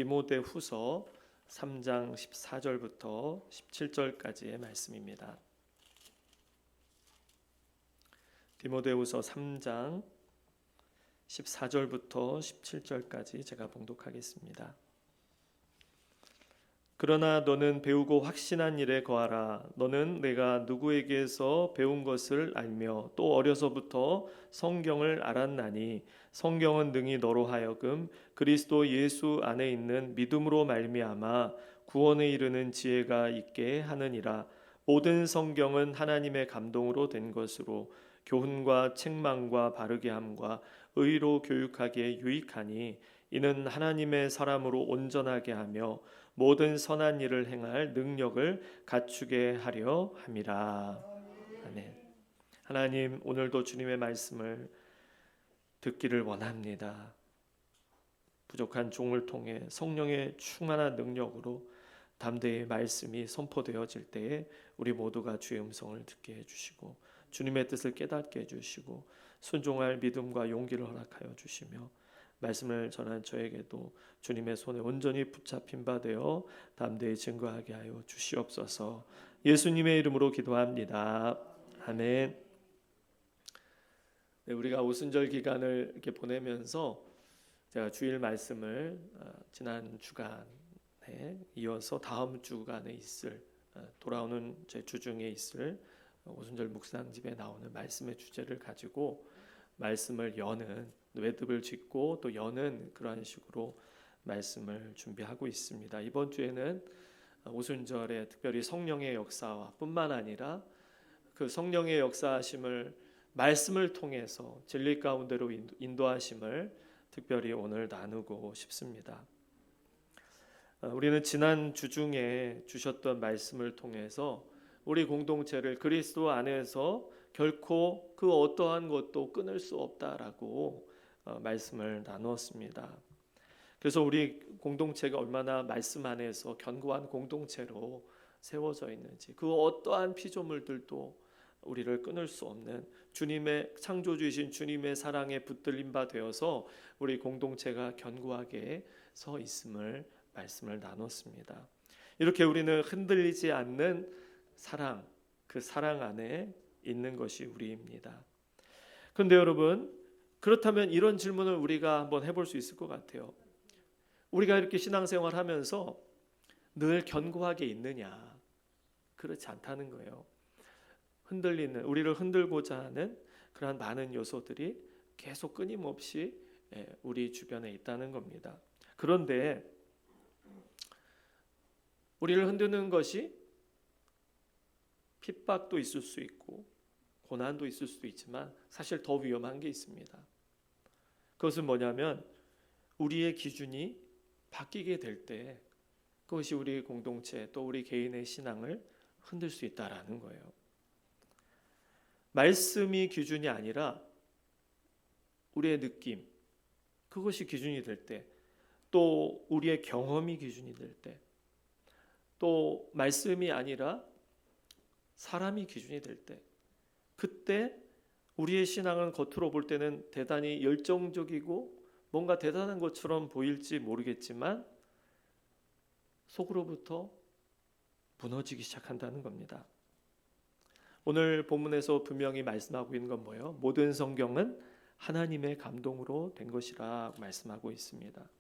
디모데후서 3장 14절부터 17절까지의 말씀입니다. 디모데후서 3장 14절부터 17절까지 제가 봉독하겠습니다. 그러나 너는 배우고 확신한 일에 거하라. 너는 내가 누구에게서 배운 것을 알며 또 어려서부터 성경을 알았나니 성경은 능히 너로 하여금 그리스도 예수 안에 있는 믿음으로 말미암아 구원에 이르는 지혜가 있게 하느니라. 모든 성경은 하나님의 감동으로 된 것으로 교훈과 책망과 바르게 함과 의로 교육하기에 유익하니 이는 하나님의 사람으로 온전하게 하며 모든 선한 일을 행할 능력을 갖추게 하려 함이라. 아멘. 하나님, 오늘도 주님의 말씀을 듣기를 원합니다. 부족한 종을 통해 성령의 충만한 능력으로 담대히 말씀이 선포되어질 때에 우리 모두가 주의 음성을 듣게 해주시고 주님의 뜻을 깨닫게 해주시고 순종할 믿음과 용기를 허락하여 주시며 말씀을 전한 저에게도 주님의 손에 온전히 붙잡힌 바 되어 담대히 증거하게 하여 주시옵소서. 예수님의 이름으로 기도합니다. 아멘. 네, 우리가 오순절 기간을 이렇게 보내면서 제가 주일 말씀을 지난 주간에 이어서 다음 주간에 있을 돌아오는 제 주중에 있을 오순절 묵상집에 나오는 말씀의 주제를 가지고 말씀을 여는 외듭을 짓고 또 여는 그러한 식으로 말씀을 준비하고 있습니다. 이번 주에는 오순절에 특별히 성령의 역사와 뿐만 아니라 그 성령의 역사하심을 말씀을 통해서 진리 가운데로 인도하심을 특별히 오늘 나누고 싶습니다. 우리는 지난 주중에 주셨던 말씀을 통해서 우리 공동체를 그리스도 안에서 결코 그 어떠한 것도 끊을 수 없다라고 말씀을 나누었습니다. 그래서 우리 공동체가 얼마나 말씀 안에서 견고한 공동체로 세워져 있는지, 그 어떠한 피조물들도 우리를 끊을 수 없는 주님의 창조주이신 주님의 사랑에 붙들린 바 되어서 우리 공동체가 견고하게 서 있음을 말씀을 나눴습니다. 이렇게 우리는 흔들리지 않는 사랑, 그 사랑 안에 있는 것이 우리입니다. 그런데 여러분, 그렇다면 이런 질문을 우리가 한번 해볼 수 있을 것 같아요. 우리가 이렇게 신앙생활 하면서 늘 견고하게 있느냐? 그렇지 않다는 거예요. 흔들리는, 우리를 흔들고자 하는 그러한 많은 요소들이 계속 끊임없이 우리 주변에 있다는 겁니다. 그런데 우리를 흔드는 것이 핍박도 있을 수 있고 고난도 있을 수도 있지만 사실 더 위험한 게 있습니다. 그것은 뭐냐면 우리의 기준이 바뀌게 될 때 그것이 우리 공동체 또 우리 개인의 신앙을 흔들 수 있다라는 거예요. 말씀이 기준이 아니라 우리의 느낌, 그것이 기준이 될 때, 또 우리의 경험이 기준이 될 때, 또 말씀이 아니라 사람이 기준이 될 때, 그때 우리의 신앙은 겉으로 볼 때는 대단히 열정적이고 뭔가 대단한 것처럼 보일지 모르겠지만 속으로부터 무너지기 시작한다는 겁니다. 오늘 본문에서 분명히 말씀하고 있는 건 뭐예요? 모든 성경은 하나님의 감동으로 된 것이라 말씀하고 있습니다.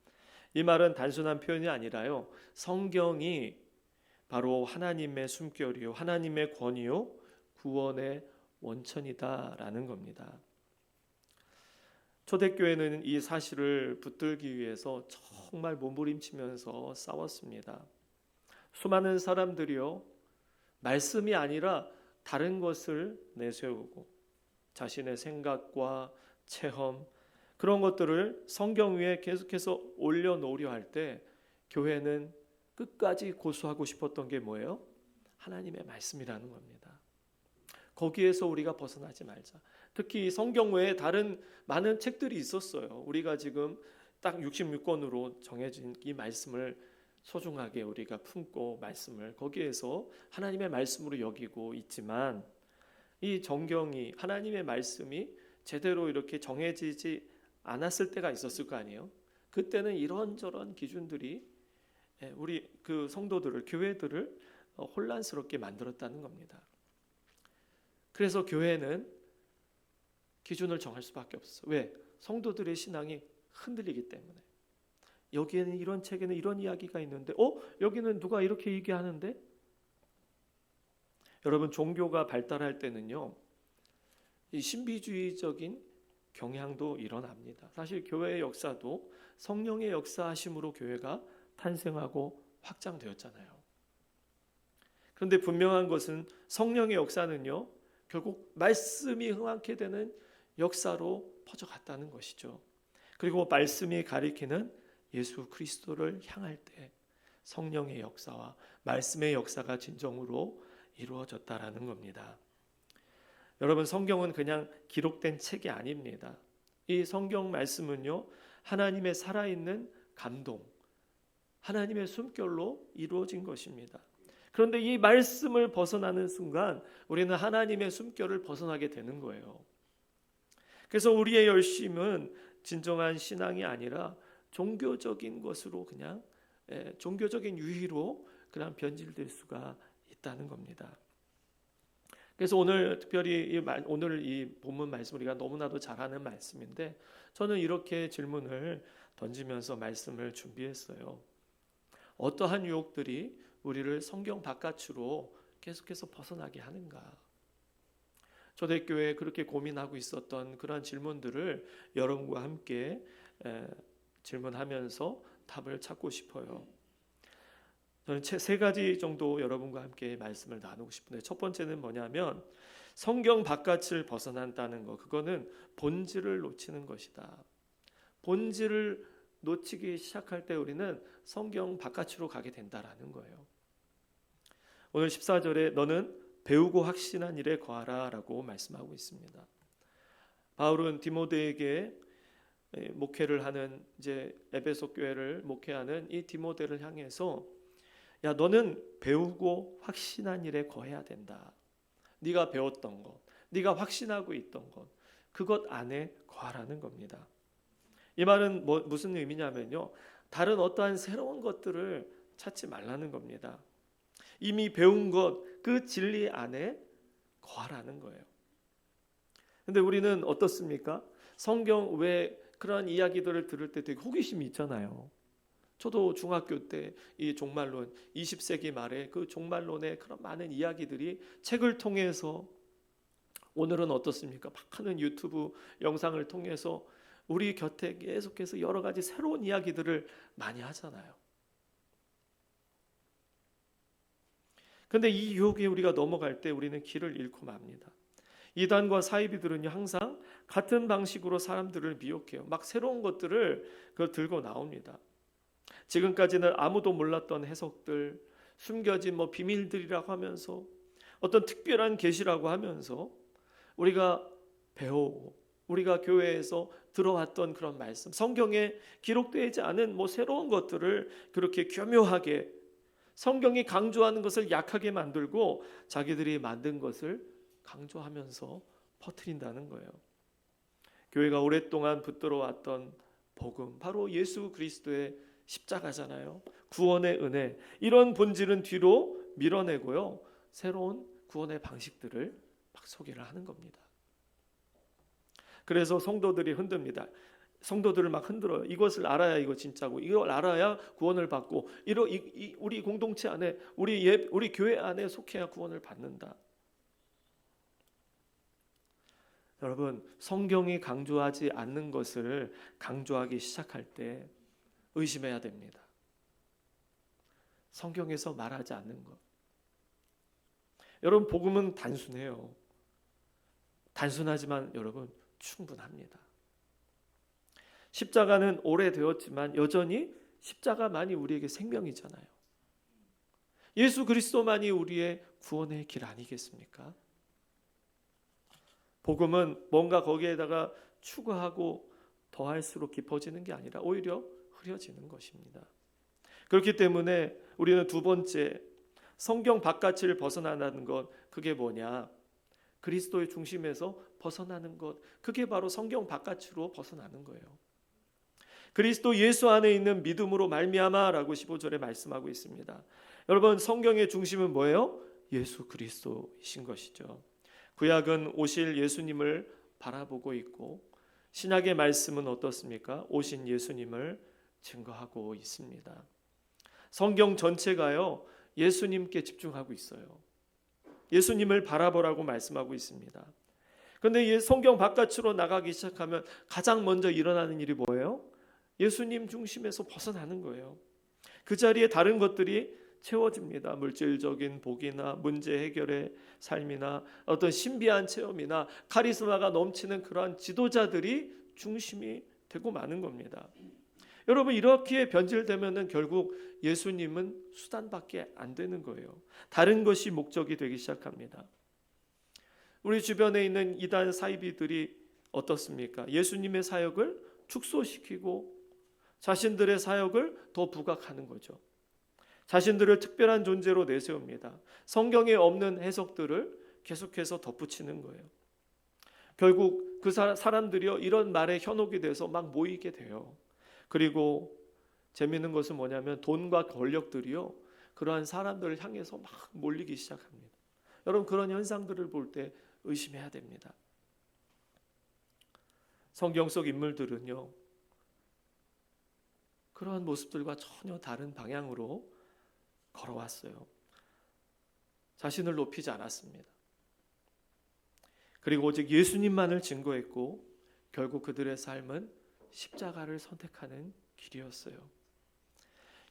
이 말은 단순한 표현이 아니라요, 성경이 바로 하나님의 숨결이요, 하나님의 권위요, 구원의 원천이다라는 겁니다. 초대교회는 이 사실을 붙들기 위해서 정말 몸부림치면서 싸웠습니다. 수많은 사람들이요, 말씀이 아니라 다른 것을 내세우고 자신의 생각과 체험, 그런 것들을 성경 위에 계속해서 올려놓으려 할 때 교회는 끝까지 고수하고 싶었던 게 뭐예요? 하나님의 말씀이라는 겁니다. 거기에서 우리가 벗어나지 말자. 특히 성경 외에 다른 많은 책들이 있었어요. 우리가 지금 딱 66권으로 정해진 이 말씀을 소중하게 우리가 품고 말씀을 거기에서 하나님의 말씀으로 여기고 있지만, 이 정경이, 하나님의 말씀이 제대로 이렇게 정해지지 않았을 때가 있었을 거 아니에요. 그때는 이런저런 기준들이 우리 그 성도들을, 교회들을 혼란스럽게 만들었다는 겁니다. 그래서 교회는 기준을 정할 수밖에 없어. 왜? 성도들의 신앙이 흔들리기 때문에. 여기에는 이런 책에는 이런 이야기가 있는데, 여기는 누가 이렇게 얘기하는데? 여러분, 종교가 발달할 때는요, 이 신비주의적인 경향도 일어납니다. 사실 교회의 역사도 성령의 역사하심으로 교회가 탄생하고 확장되었잖아요. 그런데 분명한 것은 성령의 역사는요, 결국 말씀이 흥하게 되는 역사로 퍼져갔다는 것이죠. 그리고 말씀이 가리키는 예수 그리스도를 향할 때 성령의 역사와 말씀의 역사가 진정으로 이루어졌다라는 겁니다. 여러분, 성경은 그냥 기록된 책이 아닙니다. 이 성경 말씀은요, 하나님의 살아있는 감동, 하나님의 숨결로 이루어진 것입니다. 그런데 이 말씀을 벗어나는 순간 우리는 하나님의 숨결을 벗어나게 되는 거예요. 그래서 우리의 열심은 진정한 신앙이 아니라 종교적인 것으로 그냥 종교적인 유희로 그냥 변질될 수가 있다는 겁니다. 그래서 오늘 특별히 오늘 이 본문 말씀 우리가 너무나도 잘하는 말씀인데 저는 이렇게 질문을 던지면서 말씀을 준비했어요. 어떠한 유혹들이 우리를 성경 바깥으로 계속해서 벗어나게 하는가? 초대교회에 그렇게 고민하고 있었던 그러한 질문들을 여러분과 함께 질문하면서 답을 찾고 싶어요. 저는 세 가지 정도 여러분과 함께 말씀을 나누고 싶은데 첫 번째는 뭐냐면 성경 바깥을 벗어난다는 거, 그거는 본질을 놓치는 것이다. 본질을 놓치기 시작할 때 우리는 성경 바깥으로 가게 된다라는 거예요. 오늘 14절에 너는 배우고 확신한 일에 거하라 라고 말씀하고 있습니다. 바울은 디모데에게 목회를 하는 이제 에베소 교회를 목회하는 이 디모데를 향해서 야, 너는 배우고 확신한 일에 거해야 된다. 네가 배웠던 것, 네가 확신하고 있던 것, 그것 안에 거하라는 겁니다. 이 말은 무슨 의미냐면요, 다른 어떠한 새로운 것들을 찾지 말라는 겁니다. 이미 배운 것, 그 진리 안에 거하라는 거예요. 근데 우리는 어떻습니까? 성경 외 그런 이야기들을 들을 때 되게 호기심이 있잖아요. 저도 중학교 때 이 종말론, 20세기 말에 그 종말론의 그런 많은 이야기들이 책을 통해서, 오늘은 어떻습니까? 많은 유튜브 영상을 통해서 우리 곁에 계속해서 여러 가지 새로운 이야기들을 많이 하잖아요. 근데 이 유혹에 우리가 넘어갈 때 우리는 길을 잃고 맙니다. 이단과 사이비들은요, 항상 같은 방식으로 사람들을 미혹해요. 막 새로운 것들을 들고 나옵니다. 지금까지는 아무도 몰랐던 해석들, 숨겨진 비밀들이라고 하면서 어떤 특별한 계시라고 하면서 우리가 배우고 우리가 교회에서 들어왔던 그런 말씀, 성경에 기록되지 않은 새로운 것들을 그렇게 교묘하게 성경이 강조하는 것을 약하게 만들고 자기들이 만든 것을 강조하면서 퍼뜨린다는 거예요. 교회가 오랫동안 붙들어왔던 복음, 바로 예수 그리스도의 십자가잖아요. 구원의 은혜, 이런 본질은 뒤로 밀어내고요, 새로운 구원의 방식들을 막 소개를 하는 겁니다. 그래서 성도들이 흔듭니다. 성도들을 막 흔들어요. 이것을 알아야 이거 진짜고, 이걸 알아야 구원을 받고, 우리 공동체 안에, 우리 교회 안에 속해야 구원을 받는다. 여러분, 성경이 강조하지 않는 것을 강조하기 시작할 때 의심해야 됩니다. 성경에서 말하지 않는 것. 여러분, 복음은 단순해요. 단순하지만 여러분 충분합니다. 십자가는 오래되었지만 여전히 십자가만이 우리에게 생명이잖아요. 예수 그리스도만이 우리의 구원의 길 아니겠습니까? 복음은 뭔가 거기에다가 추가하고 더할수록 깊어지는 게 아니라 오히려 흐려지는 것입니다. 그렇기 때문에 우리는 두 번째, 성경 바깥을 벗어나는 것, 그게 뭐냐? 그리스도의 중심에서 벗어나는 것, 그게 바로 성경 바깥으로 벗어나는 거예요. 그리스도 예수 안에 있는 믿음으로 말미암아라고 15절에 말씀하고 있습니다. 여러분, 성경의 중심은 뭐예요? 예수 그리스도이신 것이죠. 구약은 오실 예수님을 바라보고 있고 신약의 말씀은 어떻습니까? 오신 예수님을 증거하고 있습니다. 성경 전체가요, 예수님께 집중하고 있어요. 예수님을 바라보라고 말씀하고 있습니다. 그런데 이 성경 바깥으로 나가기 시작하면 가장 먼저 일어나는 일이 뭐예요? 예수님 중심에서 벗어나는 거예요. 그 자리에 다른 것들이 채워집니다. 물질적인 복이나 문제 해결의 삶이나 어떤 신비한 체험이나 카리스마가 넘치는 그러한 지도자들이 중심이 되고 마는 겁니다. 여러분, 이렇게 변질되면은 결국 예수님은 수단밖에 안 되는 거예요. 다른 것이 목적이 되기 시작합니다. 우리 주변에 있는 이단 사이비들이 어떻습니까? 예수님의 사역을 축소시키고 자신들의 사역을 더 부각하는 거죠. 자신들을 특별한 존재로 내세웁니다. 성경에 없는 해석들을 계속해서 덧붙이는 거예요. 결국 그 사람들이요, 이런 말에 현혹이 돼서 막 모이게 돼요. 그리고 재미있는 것은 뭐냐면 돈과 권력들이요, 그러한 사람들을 향해서 막 몰리기 시작합니다. 여러분, 그런 현상들을 볼 때 의심해야 됩니다. 성경 속 인물들은요, 그러한 모습들과 전혀 다른 방향으로 걸어왔어요. 자신을 높이지 않았습니다. 그리고 오직 예수님만을 증거했고 결국 그들의 삶은 십자가를 선택하는 길이었어요.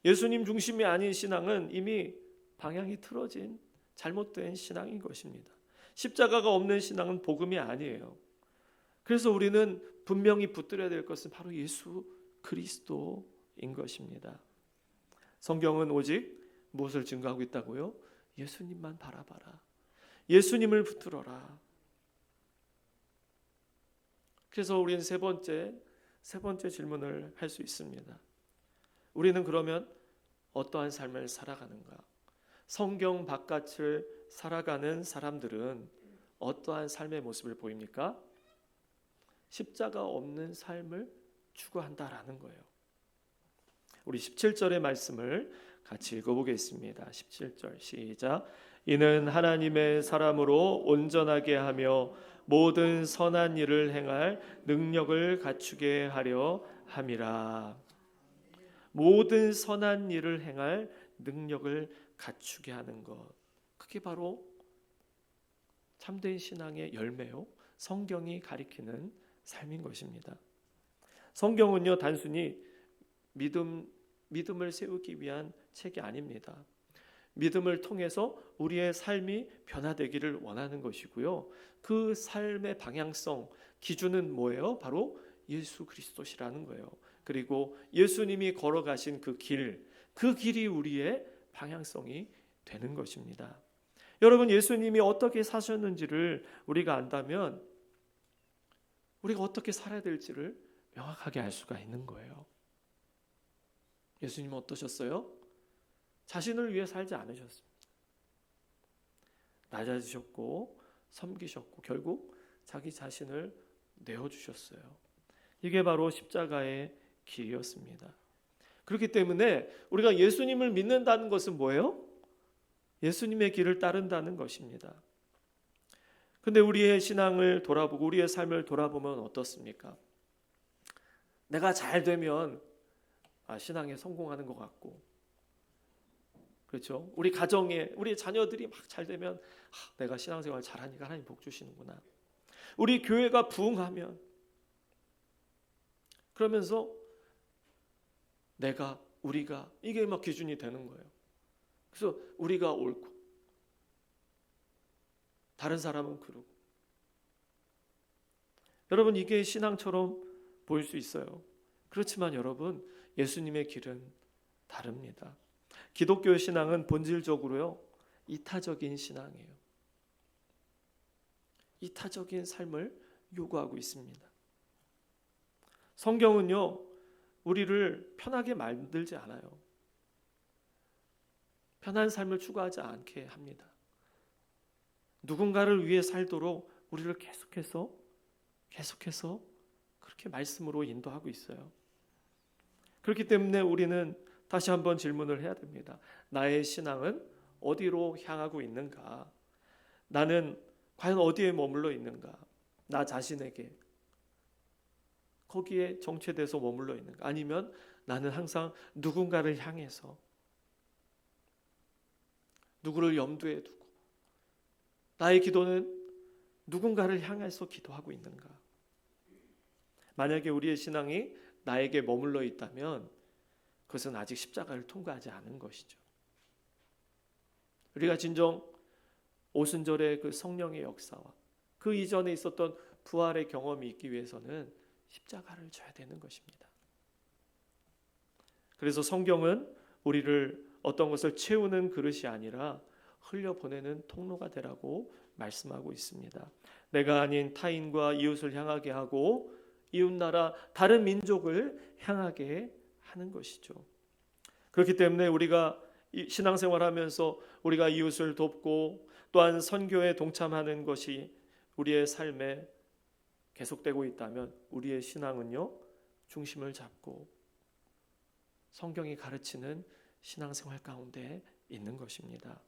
예수님 중심이 아닌 신앙은 이미 방향이 틀어진 잘못된 신앙인 것입니다. 십자가가 없는 신앙은 복음이 아니에요. 그래서 우리는 분명히 붙들어야 될 것은 바로 예수 그리스도인 것입니다. 성경은 오직 무엇을 증거하고 있다고요? 예수님만 바라봐라. 예수님을 붙들어라. 그래서 우리는 세 번째 질문을 할 수 있습니다. 우리는 그러면 어떠한 삶을 살아가는가? 성경 바깥을 살아가는 사람들은 어떠한 삶의 모습을 보입니까? 십자가 없는 삶을 추구한다라는 거예요. 우리 17절의 말씀을 같이 읽어보겠습니다. 17절 시작. 이는 하나님의 사람으로 온전하게 하며 모든 선한 일을 행할 능력을 갖추게 하려 함이라. 모든 선한 일을 행할 능력을 갖추게 하는 것, 그게 바로 참된 신앙의 열매요, 성경이 가리키는 삶인 것입니다. 성경은요, 단순히 믿음을 세우기 위한 책이 아닙니다. 믿음을 통해서 우리의 삶이 변화되기를 원하는 것이고요. 그 삶의 방향성, 기준은 뭐예요? 바로 예수 그리스도시라는 거예요. 그리고 예수님이 걸어가신 그 길이 우리의 방향성이 되는 것입니다. 여러분, 예수님이 어떻게 사셨는지를 우리가 안다면 우리가 어떻게 살아야 될지를 명확하게 알 수가 있는 거예요. 예수님은 어떠셨어요? 자신을 위해 살지 않으셨습니다. 낮아지셨고 섬기셨고 결국 자기 자신을 내어주셨어요. 이게 바로 십자가의 길이었습니다. 그렇기 때문에 우리가 예수님을 믿는다는 것은 뭐예요? 예수님의 길을 따른다는 것입니다. 근데 우리의 신앙을 돌아보고 우리의 삶을 돌아보면 어떻습니까? 내가 잘 되면 신앙에 성공하는 것 같고, 그렇죠? 우리 가정에 우리 자녀들이 막 잘 되면 내가 신앙생활 잘하니까 하나님 복 주시는구나. 우리 교회가 부흥하면, 그러면서 우리가 이게 막 기준이 되는 거예요. 그래서 우리가 옳고 다른 사람은 그러고. 여러분, 이게 신앙처럼 보일 수 있어요. 그렇지만 여러분, 예수님의 길은 다릅니다. 기독교 신앙은 본질적으로요, 이타적인 신앙이에요. 이타적인 삶을 요구하고 있습니다. 성경은요, 우리를 편하게 만들지 않아요. 편한 삶을 추구하지 않게 합니다. 누군가를 위해 살도록 우리를 계속해서 그렇게 말씀으로 인도하고 있어요. 그렇기 때문에 우리는 다시 한번 질문을 해야 됩니다. 나의 신앙은 어디로 향하고 있는가? 나는 과연 어디에 머물러 있는가? 나 자신에게 거기에 정체돼서 머물러 있는가? 아니면 나는 항상 누군가를 향해서 누구를 염두에 두고 나의 기도는 누군가를 향해서 기도하고 있는가? 만약에 우리의 신앙이 나에게 머물러 있다면 그것은 아직 십자가를 통과하지 않은 것이죠. 우리가 진정 오순절의 그 성령의 역사와 그 이전에 있었던 부활의 경험이 있기 위해서는 십자가를 져야 되는 것입니다. 그래서 성경은 우리를 어떤 것을 채우는 그릇이 아니라 흘려보내는 통로가 되라고 말씀하고 있습니다. 내가 아닌 타인과 이웃을 향하게 하고 이웃나라 다른 민족을 향하게 하는 것이죠. 그렇기 때문에 우리가 신앙생활하면서 우리가 이웃을 돕고 또한 선교에 동참하는 것이 우리의 삶에 계속되고 있다면 우리의 신앙은요, 중심을 잡고 성경이 가르치는 신앙생활 가운데 있는 것입니다.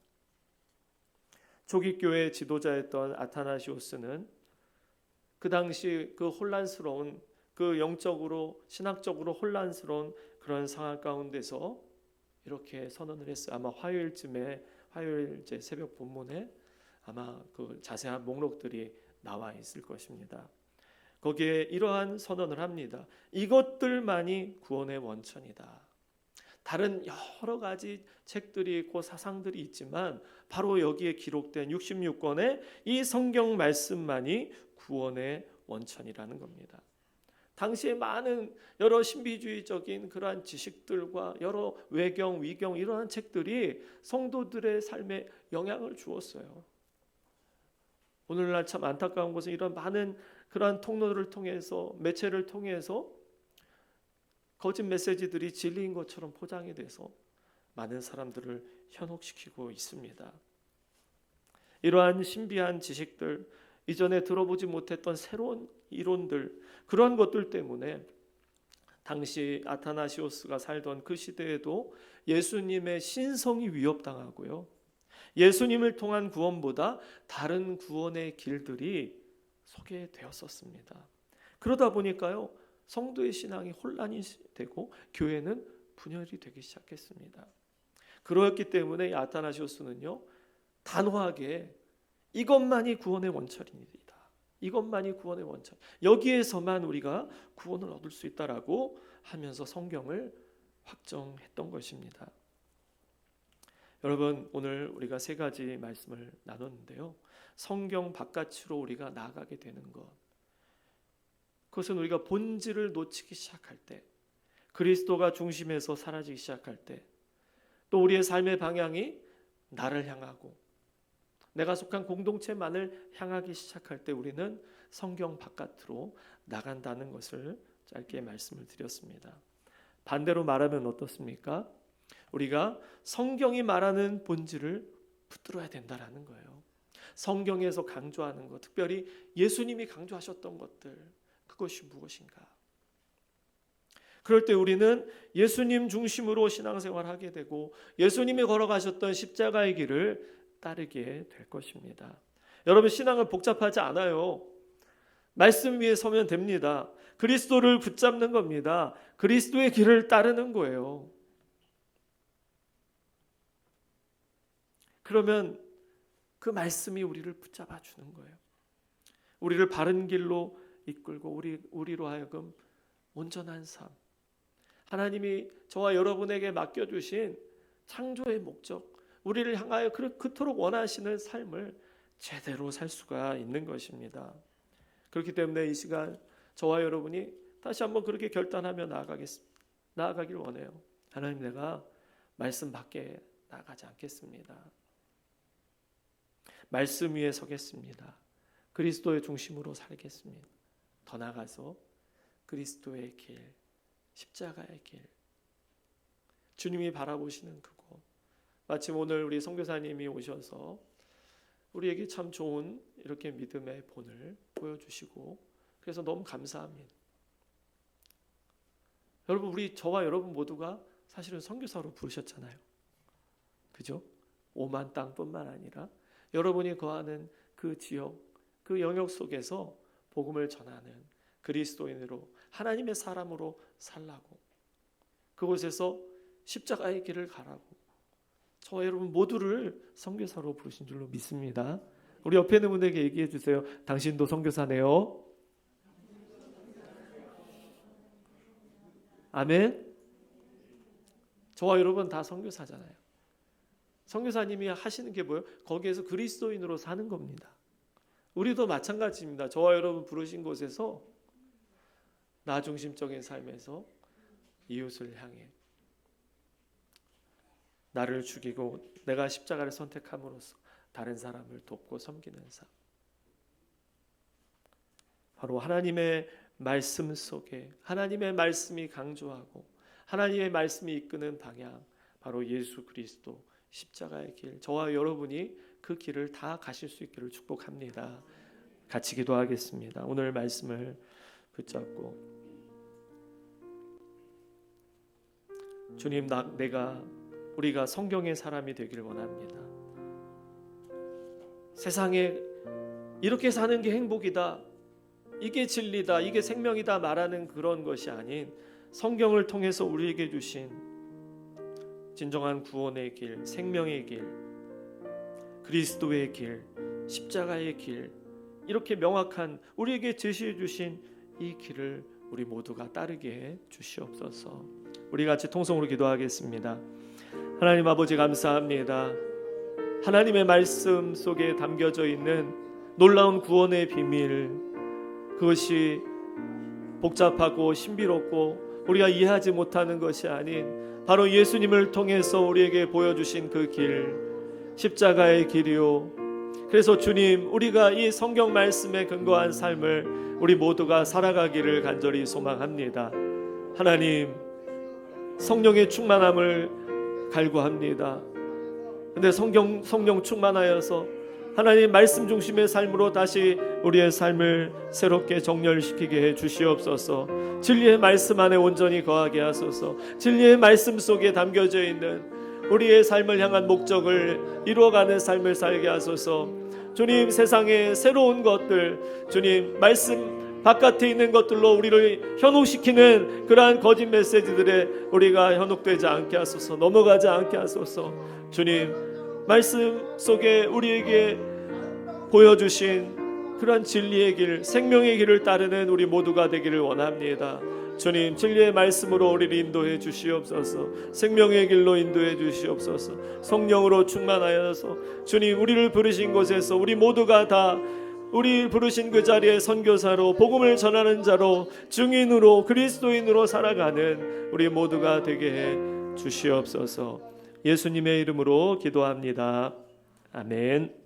초기 교회 지도자였던 아타나시오스는 그 당시 그 혼란스러운 그 영적으로 신학적으로 혼란스러운 그런 상황 가운데서 이렇게 선언을 했어요. 아마 화요일제 새벽 본문에 아마 그 자세한 목록들이 나와 있을 것입니다. 거기에 이러한 선언을 합니다. 이것들만이 구원의 원천이다. 다른 여러 가지 책들이 있고 사상들이 있지만 바로 여기에 기록된 66권의 이 성경 말씀만이 구원의 원천이라는 겁니다. 당시에 많은 여러 신비주의적인 그러한 지식들과 여러 외경, 위경 이러한 책들이 성도들의 삶에 영향을 주었어요. 오늘날 참 안타까운 것은 이런 많은 그러한 통로를 통해서 매체를 통해서 거짓 메시지들이 진리인 것처럼 포장이 돼서 많은 사람들을 현혹시키고 있습니다. 이러한 신비한 지식들, 이전에 들어보지 못했던 새로운 이론들, 그런 것들 때문에 당시 아타나시오스가 살던 그 시대에도 예수님의 신성이 위협당하고요. 예수님을 통한 구원보다 다른 구원의 길들이 소개되었었습니다. 그러다 보니까요, 성도의 신앙이 혼란이 되고 교회는 분열이 되기 시작했습니다. 그렇기 때문에 아타나시오스는요, 단호하게 이것만이 구원의 원천입니다. 이것만이 구원의 원천. 여기에서만 우리가 구원을 얻을 수 있다라고 하면서 성경을 확정했던 것입니다. 여러분, 오늘 우리가 세 가지 말씀을 나눴는데요. 성경 바깥으로 우리가 나아가게 되는 것. 그것은 우리가 본질을 놓치기 시작할 때, 그리스도가 중심에서 사라지기 시작할 때, 또 우리의 삶의 방향이 나를 향하고 내가 속한 공동체만을 향하기 시작할 때 우리는 성경 바깥으로 나간다는 것을 짧게 말씀을 드렸습니다. 반대로 말하면 어떻습니까? 우리가 성경이 말하는 본질을 붙들어야 된다라는 거예요. 성경에서 강조하는 것, 특별히 예수님이 강조하셨던 것들, 그것이 무엇인가? 그럴 때 우리는 예수님 중심으로 신앙생활하게 되고 예수님이 걸어가셨던 십자가의 길을 따르게 될 것입니다. 여러분, 신앙은 복잡하지 않아요. 말씀 위에 서면 됩니다. 그리스도를 붙잡는 겁니다. 그리스도의 길을 따르는 거예요. 그러면 그 말씀이 우리를 붙잡아 주는 거예요. 우리를 바른 길로 이끌고 우리로 하여금 온전한 삶, 하나님이 저와 여러분에게 맡겨주신 창조의 목적, 우리를 향하여 그토록 원하시는 삶을 제대로 살 수가 있는 것입니다. 그렇기 때문에 이 시간 저와 여러분이 다시 한번 그렇게 결단하며 나아가길 원해요. 하나님, 내가 말씀 밖에 나가지 않겠습니다. 말씀 위에 서겠습니다. 그리스도의 중심으로 살겠습니다. 더 나아가서 그리스도의 길, 십자가의 길, 주님이 바라보시는 그곳, 마침 오늘 우리 선교사님이 오셔서 우리에게 참 좋은 이렇게 믿음의 본을 보여주시고 그래서 너무 감사합니다. 여러분, 저와 여러분 모두가 사실은 선교사로 부르셨잖아요. 그죠? 오만 땅뿐만 아니라 여러분이 거하는 그 지역, 그 영역 속에서 복음을 전하는 그리스도인으로, 하나님의 사람으로 살라고, 그곳에서 십자가의 길을 가라고 저와 여러분 모두를 선교사로 부르신 줄로 믿습니다. 우리 옆에 있는 분에게 얘기해 주세요. 당신도 선교사네요. 아멘. 저와 여러분 다 선교사잖아요. 선교사님이 하시는 게 뭐예요? 거기에서 그리스도인으로 사는 겁니다. 우리도 마찬가지입니다. 저와 여러분 부르신 곳에서 나 중심적인 삶에서 이웃을 향해 나를 죽이고 내가 십자가를 선택함으로써 다른 사람을 돕고 섬기는 삶. 바로 하나님의 말씀 속에 하나님의 말씀이 강조하고 하나님의 말씀이 이끄는 방향, 바로 예수 그리스도 십자가의 길, 저와 여러분이 그 길을 다 가실 수 있기를 축복합니다. 같이 기도하겠습니다. 오늘 말씀을 붙잡고, 주님, 우리가 성경의 사람이 되기를 원합니다. 세상에 이렇게 사는 게 행복이다, 이게 진리다, 이게 생명이다 말하는 그런 것이 아닌 성경을 통해서 우리에게 주신 진정한 구원의 길, 생명의 길, 그리스도의 길, 십자가의 길, 이렇게 명확한 우리에게 제시해 주신 이 길을 우리 모두가 따르게 해 주시옵소서. 우리 같이 통성으로 기도하겠습니다. 하나님 아버지, 감사합니다. 하나님의 말씀 속에 담겨져 있는 놀라운 구원의 비밀, 그것이 복잡하고 신비롭고 우리가 이해하지 못하는 것이 아닌 바로 예수님을 통해서 우리에게 보여주신 그 길, 십자가의 길이요. 그래서 주님, 우리가 이 성경 말씀에 근거한 삶을 우리 모두가 살아가기를 간절히 소망합니다. 하나님, 성령의 충만함을 갈구합니다. 근데 성령 충만하여서 하나님 말씀 중심의 삶으로 다시 우리의 삶을 새롭게 정렬시키게 해 주시옵소서. 진리의 말씀 안에 온전히 거하게 하소서. 진리의 말씀 속에 담겨져 있는 우리의 삶을 향한 목적을 이루어가는 삶을 살게 하소서. 주님, 세상의 새로운 것들, 주님 말씀 바깥에 있는 것들로 우리를 현혹시키는 그러한 거짓 메시지들에 우리가 현혹되지 않게 하소서. 넘어가지 않게 하소서. 주님, 말씀 속에 우리에게 보여주신 그런 진리의 길, 생명의 길을 따르는 우리 모두가 되기를 원합니다. 주님, 진리의 말씀으로 우리를 인도해 주시옵소서. 생명의 길로 인도해 주시옵소서. 성령으로 충만하여서 주님, 우리를 부르신 곳에서 우리 모두가 다 우리 부르신 그 자리에 선교사로, 복음을 전하는 자로, 증인으로, 그리스도인으로 살아가는 우리 모두가 되게 해 주시옵소서. 예수님의 이름으로 기도합니다. 아멘.